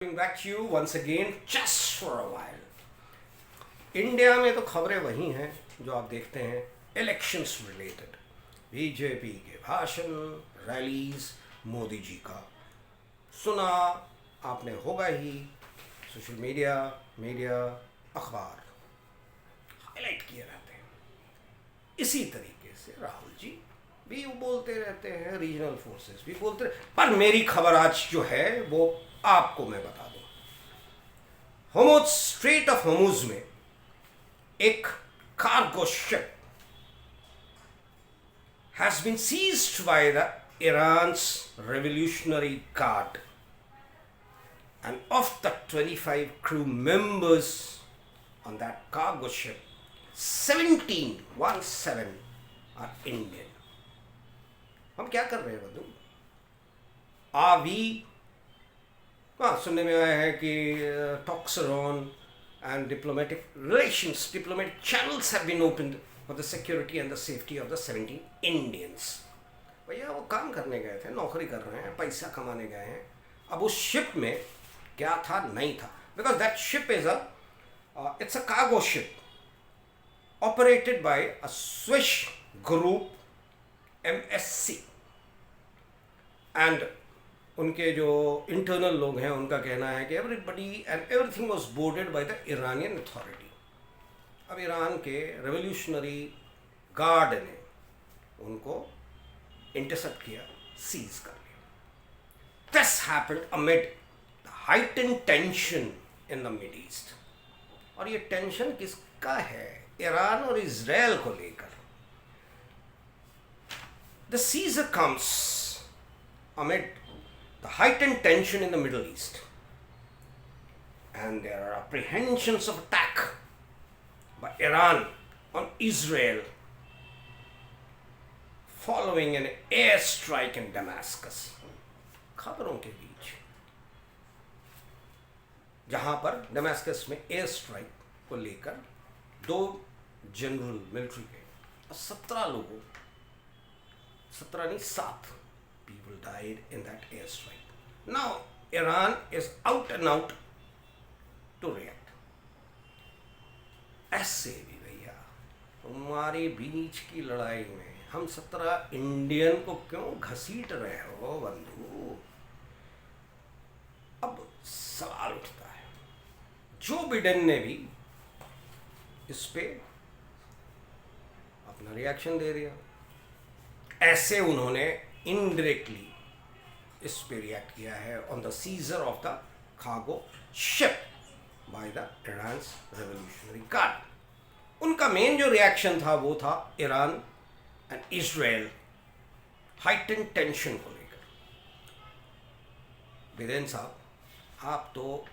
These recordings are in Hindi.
Coming back to you once again just for a while. India में तो खबरें वही हैं जो आप देखते हैं इलेक्शंस रिलेटेड, बीजेपी के भाषण, रैलीज, मोदी जी का सुना आपने होगा ही, सोशल मीडिया, अखबार हाईलाइट किए रहते हैं। इसी तरीके से राहुल जी भी बोलते रहते हैं, रीजनल फोर्सेस भी बोलते रहते, पर मेरी खबर आज जो है वो आपको मैं बता दूं। होमुज, स्ट्रेट ऑफ होमुज में एक cargo ship has been seized by the Iran's Revolutionary Guard, and of the 25 crew members on that cargo ship, 17 are Indian. हम क्या कर रहे हैं बंधु? सुनने में आया है कि talks are on and diplomatic channels have been opened for the security and the safety of the 17 Indians. भैया वो काम करने गए थे, नौकरी कर रहे हैं, पैसा कमाने गए हैं। अब उस शिप में क्या था नहीं था, because that ship is it's a cargo ship operated by a Swiss group MSC, and उनके जो इंटरनल लोग हैं उनका कहना है कि everybody and everything was boarded by the Iranian authority. अब ईरान के रेवोल्यूशनरी गार्ड ने उनको इंटरसेप्ट किया, सीज कर लिया। This happened amid the heightened tension in the mid east. और ये टेंशन किसका है? ईरान और इजराइल को लेकर। The seizure comes amid the heightened tension in the Middle East, and there are apprehensions of attack by Iran on Israel following an airstrike in Damascus. खबरों के बीच जहां पर डेमास्कस में एयर स्ट्राइक को लेकर 2 जनरल मिलिट्री के और 17 लोगों, 17 नहीं 7 people died in that airstrike. Now Iran is out and out to react. ऐसे भी भैया हमारे बीच की लड़ाई में हम 17 इंडियन को क्यों घसीट रहे हो बंधु? अब सवाल उठता है, जो बिडेन ने भी इस पे अपना रिएक्शन दे दिया, ऐसे उन्होंने इनडायरेक्टली इस पे रिएक्ट किया है on the seizure of the cargo ship by the Iran's revolutionary guard. उनका मेन जो रिएक्शन था वो था Iran and Israel heightened tension को लेकर। बिदेन साहब, आप तो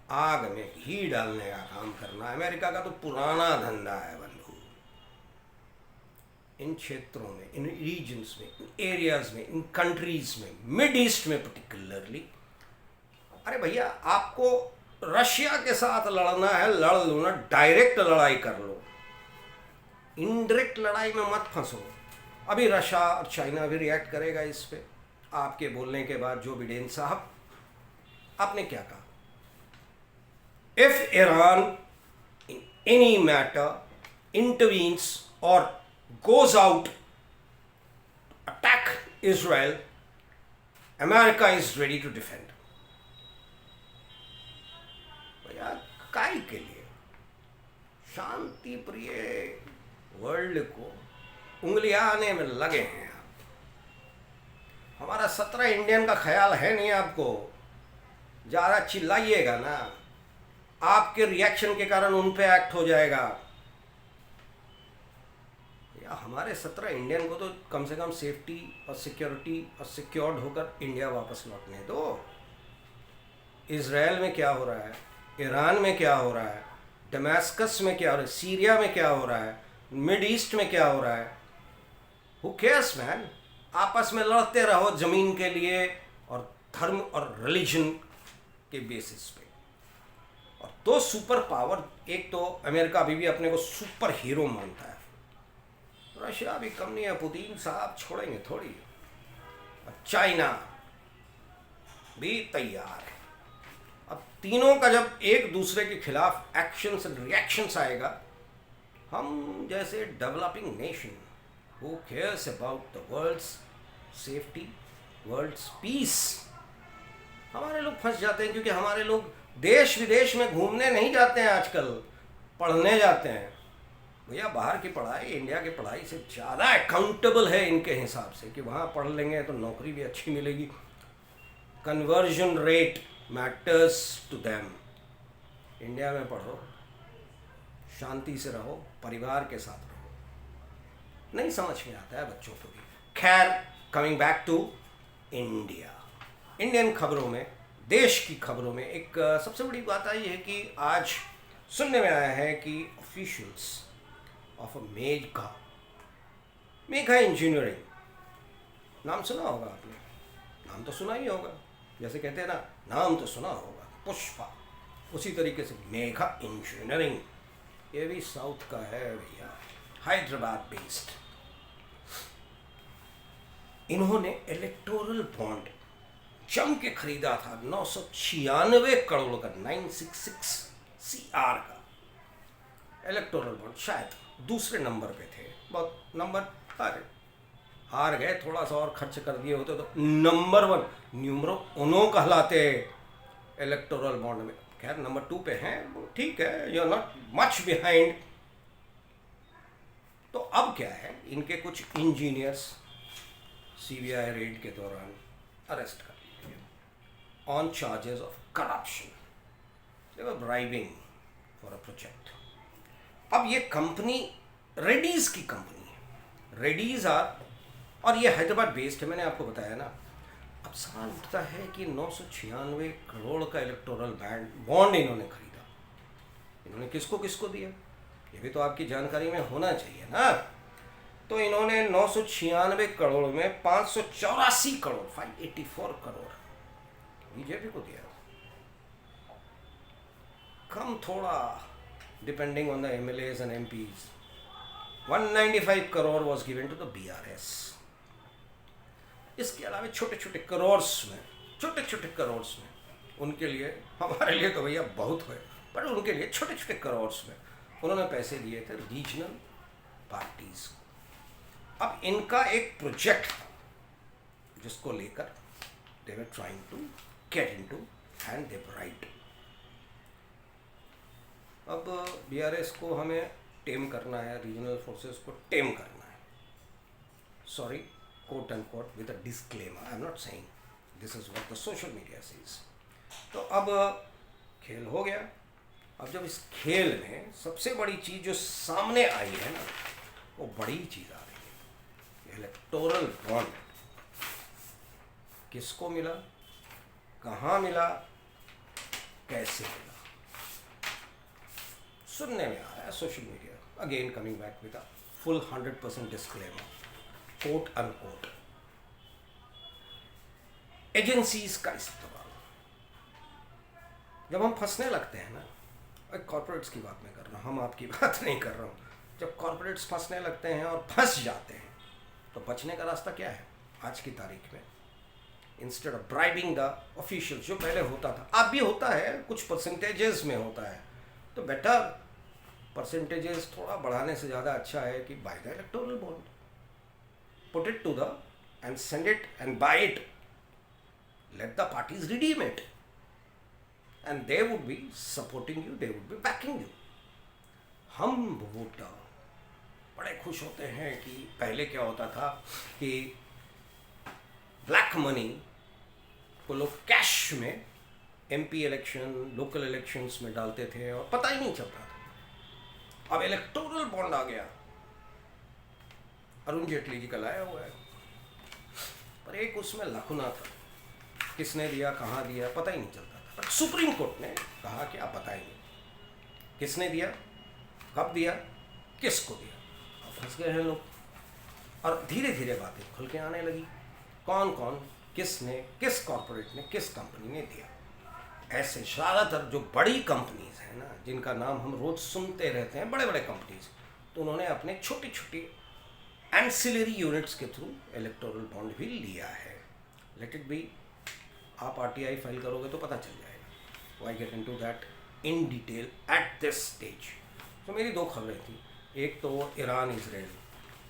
आग में घी डालने का काम करना, अमेरिका का तो पुराना धंधा है बंधु। इन क्षेत्रों में, इन रीजन्स में, इन एरियाज में, इन कंट्रीज में, मिड ईस्ट में पर्टिकुलरली। अरे भैया आपको रशिया के साथ लड़ना है, लड़ लो ना, डायरेक्ट लड़ाई कर लो, इनडायरेक्ट लड़ाई में मत फंसो। अभी रशिया और चाइना भी रिएक्ट करेगा इस पे आपके बोलने के बाद। जो बिडेन साहब, आपने क्या कहा? If Iran in any matter intervenes और goes out to attack Israel, America is ready to defend. भैया काय के लिए शांति प्रिय वर्ल्ड को उंगलियाने में लगे हैं आप? हमारा 17 इंडियन का ख्याल है नहीं आपको? ज़्यादा चिल्लाइएगा ना, आपके रिएक्शन के कारण उन पे एक्ट हो जाएगा। हमारे 17 इंडियन को तो कम से कम सेफ्टी और सिक्योरिटी और सिक्योर्ड होकर इंडिया वापस लौटने दो। इजराइल में क्या हो रहा है, ईरान में क्या हो रहा है, दमास्कस में क्या हो रहा है, सीरिया में क्या हो रहा है, मिड ईस्ट में क्या हो रहा है, हु केयर्स मैन? आपस में लड़ते रहो ज़मीन के लिए और धर्म और रिलीजन के बेसिस पे। और 2 सुपर पावर, एक तो अमेरिका अभी भी अपने को सुपर हीरो मानता है, रशिया भी कम नहीं है, पुतिन साहब छोड़ेंगे थोड़ी। चाइना भी तैयार है। अब तीनों का जब एक दूसरे के खिलाफ एक्शंस एंड रिएक्शंस आएगा, हम जैसे developing nation who cares about the world's safety, world's peace, हमारे लोग फंस जाते हैं। क्योंकि हमारे लोग देश विदेश में घूमने नहीं जाते हैं, आजकल पढ़ने जाते हैं। भैया बाहर की पढ़ाई इंडिया की पढ़ाई से ज़्यादा अकाउंटेबल है इनके हिसाब से, कि वहाँ पढ़ लेंगे तो नौकरी भी अच्छी मिलेगी। Conversion rate matters to them. India में पढ़ो, शांति से रहो, परिवार के साथ रहो, नहीं समझ में आता है बच्चों को भी। खैर, coming back to India, Indian खबरों में, देश की खबरों में एक सबसे बड़ी बात आई है कि आज सुनने में आया है कि ऑफिशियल्स ऑफ मेघा इंजीनियरिंग, नाम सुना होगा आपने, नाम तो सुना ही होगा, जैसे कहते हैं ना, नाम तो सुना होगा, पुष्पा, उसी तरीके से मेघा इंजीनियरिंग, ये भी साउथ का है भैया, हैदराबाद बेस्ड। इन्होंने इलेक्टोरल बॉन्ड जम के खरीदा था 996 करोड़ का, 966 CR का इलेक्टोरल बॉन्ड। शायद दूसरे नंबर पे थे, बहुत नंबर हार गए, थोड़ा सा और खर्च कर दिए होते तो नंबर 1 न्यूमरो उनो कहलाते इलेक्टोरल बॉन्ड में। खैर नंबर 2 पे हैं, ठीक है, you are not much behind. तो अब क्या है, इनके कुछ इंजीनियर्स CBI रेड के दौरान अरेस्ट कर लिए on charges of corruption, they were bribing for a project. अब ये कंपनी रेडीज की कंपनी है, रेडीज आर, और ये हैदराबाद बेस्ड है, मैंने आपको बताया ना। अब सवाल उठता है कि 996 करोड़ का इलेक्टोरल बॉन्ड इन्होंने खरीदा, इन्होंने किसको किसको दिया, ये भी तो आपकी जानकारी में होना चाहिए ना। तो इन्होंने 996 करोड़ में 584 करोड़ 584 करोड़ बीजेपी को दिया, कम थोड़ा depending on the MLAs and MPs। 195 crore was given to the BRS। इसके अलावा छोटे छोटे करोड़्स में, छोटे छोटे करोड़्स में, उनके लिए, हमारे लिए तो भैया बहुत हुए, पर उनके लिए छोटे छोटे करोड़्स में उन्होंने पैसे दिए थे रीजनल पार्टीज को। अब इनका एक प्रोजेक्ट था जिसको लेकर they were trying to get into and they write. अब BRS को हमें टेम करना है, रीजनल फोर्सेस को टेम करना है, sorry quote and quote with a disclaimer, I am not saying, this is what the social media says. तो अब खेल हो गया। अब जब इस खेल में सबसे बड़ी चीज़ जो सामने आई है ना, वो बड़ी चीज़ आ रही है, इलेक्टोरल बॉन्ड किसको मिला, कहाँ मिला, कैसे मिला, सुनने में आ रहा है social media. Again coming back with a full 100% disclaimer, quote unquote, agencies का इस्तेमाल। जब हम फंसने लगते हैं ना, कॉर्पोरेट्स की बात मैं कर रहा हूँ, हम आपकी बात नहीं कर रहा हूँ, जब कॉर्पोरेट्स फंसने लगते हैं और फंस जाते हैं तो बचने का रास्ता क्या है आज की तारीख में? Instead of bribing the officials, जो पहले होता था, अब भी होता है, कुछ परसेंटेजेस में होता है, तो बेटर परसेंटेजेस थोड़ा बढ़ाने से ज़्यादा अच्छा है कि buy the electoral bond, put it to the end send it and buy it, let the parties redeem it and they would be supporting you, they would be backing you। हम वोटर बड़े खुश होते हैं कि पहले क्या होता था कि ब्लैक मनी को लोग कैश में MP इलेक्शन, लोकल इलेक्शंस में डालते थे और पता ही नहीं चलता था। अब इलेक्टोरल बॉन्ड आ गया, अरुण जेटली जी का लाया हुआ है, पर एक उसमें लखुना था, किसने दिया, कहाँ दिया, पता ही नहीं चलता। पर सुप्रीम कोर्ट ने कहा कि आप बताएंगे किसने दिया, कब दिया, किसको दिया। अब फंस गए हैं लोग, और धीरे धीरे बातें खुल के आने लगी, कौन कौन, किसने, किस कॉर्पोरेट ने, किस कंपनी ने दिया। ऐसे ज़्यादातर जो बड़ी कंपनीज हैं ना, जिनका नाम हम रोज़ सुनते रहते हैं, बड़े बड़े कंपनीज, तो उन्होंने अपने छोटी छोटी एंसिलरी यूनिट्स के थ्रू इलेक्टोरल बॉन्ड भी लिया है। लेट इट बी, आप RTI फाइल करोगे तो पता चल जाएगा। I get into that in detail at this stage. तो मेरी दो खबरें थी, एक तो ईरान इसराइल,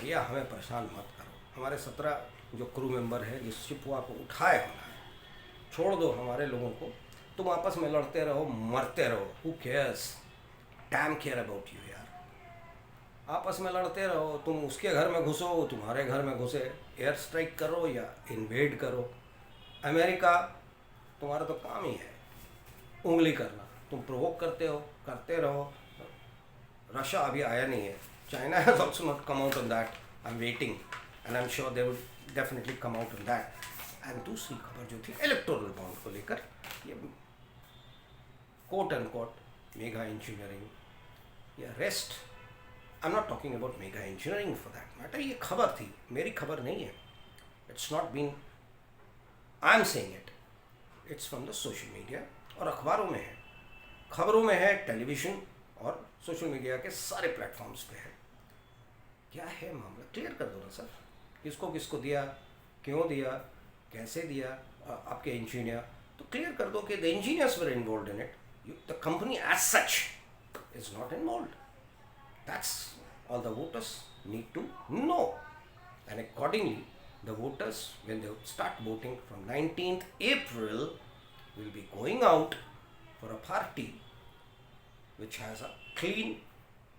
भैया हमें परेशान मत करो, हमारे 17 जो क्रू मेंबर है जिस शिप को उठाए होना है, छोड़ दो हमारे लोगों को, तुम आपस में लड़ते रहो मरते रहो, who cares, dam care about you यार, आपस में लड़ते रहो, तुम उसके घर में घुसो तुम्हारे घर में घुसे, एयर स्ट्राइक करो या इन्वेड करो, अमेरिका तुम्हारा तो काम ही है उंगली करना, तुम प्रोवोक करते रहो। रशिया अभी आया नहीं है, China has also not come out on that, I am waiting and I am sure they would definitely come out on that. And दूसरी खबर जो थी इलेक्टोरल बॉन्ड को लेकर, ये quote and quote mega engineering या rest, I am not talking about mega engineering for that matter, ये खबर थी, मेरी खबर नहीं है, it's not been, I am saying it, it's from the social media, और अखबारों में है, खबरों में है, टेलीविज़न और सोशल मीडिया के सारे प्लेटफॉर्म्स पे है। क्या है मामला, क्लियर कर दो ना सर, किसको किसको दिया, क्यों दिया, कैसे दिया, आपके इंजीनियर, तो क्लियर कर दो कि the engineers were involve in it, the company as such is not involve, that's all the voters need to know, and accordingly the voters, when they start voting from 19th April, will be going out for a party which has a clean,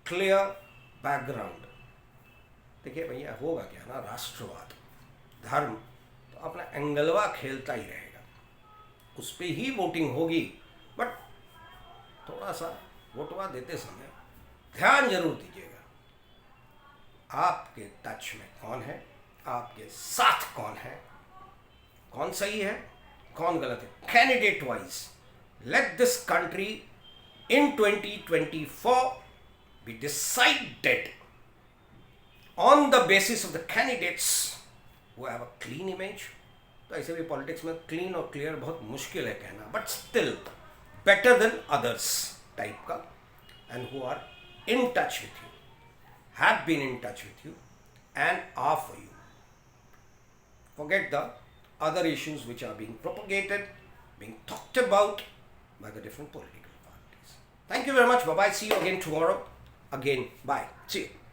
clear background. देखिए भैया होगा क्या ना, राष्ट्रवाद, धर्म तो अपना एंगलवा खेलता ही रहेगा, उस पर ही वोटिंग होगी, बट थोड़ा सा वोटवा देते समय ध्यान जरूर दीजिएगा, आपके टच में कौन है, आपके साथ कौन है, कौन सही है कौन गलत है, candidate wise let this country in 2024 be decided on the basis of the candidates who have a clean image. तो ऐसे भी पॉलिटिक्स में क्लीन और क्लियर बहुत मुश्किल है कहना, but still better than others type का, and who are in touch with you, have been in touch with you and are for you. Forget the other issues which are being propagated, being talked about by the different political parties. Thank you very much. Bye-bye. See you again tomorrow. Again, bye. See you.